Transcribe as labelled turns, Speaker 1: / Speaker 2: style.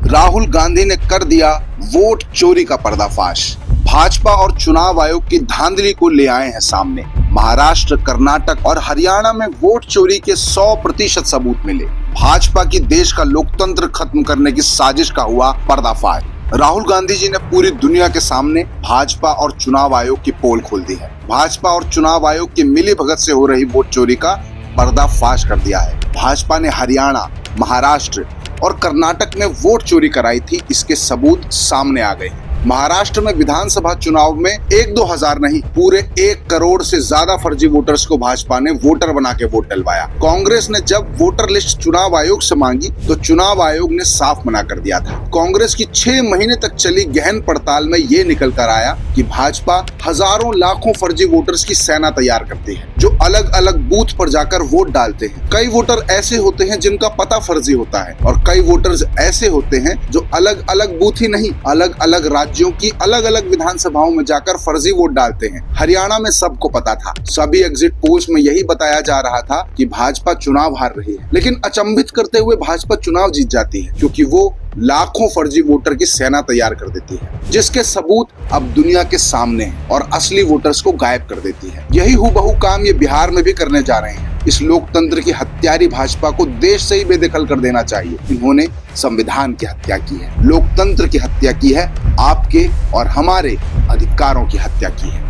Speaker 1: राहुल गांधी ने कर दिया वोट चोरी का पर्दाफाश। भाजपा और चुनाव आयोग की धांधली को ले आए हैं सामने। महाराष्ट्र, कर्नाटक और हरियाणा में वोट चोरी के 100% सबूत मिले। भाजपा की देश का लोकतंत्र खत्म करने की साजिश का हुआ पर्दाफाश। राहुल गांधी जी ने पूरी दुनिया के सामने भाजपा और चुनाव आयोग की पोल खोल दी है। भाजपा और चुनाव आयोग की मिलीभगत से हो रही वोट चोरी का पर्दाफाश कर दिया है। भाजपा ने हरियाणा, महाराष्ट्र और कर्नाटक में वोट चोरी कराई थी, इसके सबूत सामने आ गए। महाराष्ट्र में विधानसभा चुनाव में 1-2 हजार नहीं, पूरे 1 करोड़ से ज्यादा फर्जी वोटर्स को भाजपा ने वोटर बना के वोट डलवाया। कांग्रेस ने जब वोटर लिस्ट चुनाव आयोग से मांगी तो चुनाव आयोग ने साफ मना कर दिया था। कांग्रेस की 6 महीने तक चली गहन पड़ताल में ये निकल कर आया कि भाजपा हजारों लाखों फर्जी वोटर्स की सेना तैयार करती है, जो अलग अलग बूथ पर जाकर वोट डालते हैं। कई वोटर ऐसे होते हैं जिनका पता फर्जी होता है और कई वोटर्स ऐसे होते हैं जो अलग अलग बूथ ही नहीं, अलग अलग राज्यों की अलग अलग विधानसभाओं में जाकर फर्जी वोट डालते हैं। हरियाणा में सबको पता था, सभी एग्जिट पोल्स में यही बताया जा रहा था कि भाजपा चुनाव हार रही है, लेकिन अचंभित करते हुए भाजपा चुनाव जीत जाती है, क्योंकि वो लाखों फर्जी वोटर की सेना तैयार कर देती है, जिसके सबूत अब दुनिया के सामने हैं और असली वोटर्स को गायब कर देती है। यही हूबहू काम ये बिहार में भी करने जा रहे हैं। इस लोकतंत्र की हत्यारी भाजपा को देश से ही बेदखल कर देना चाहिए। इन्होंने संविधान की हत्या की है, लोकतंत्र की हत्या की है, आपके और हमारे अधिकारों की हत्या की है।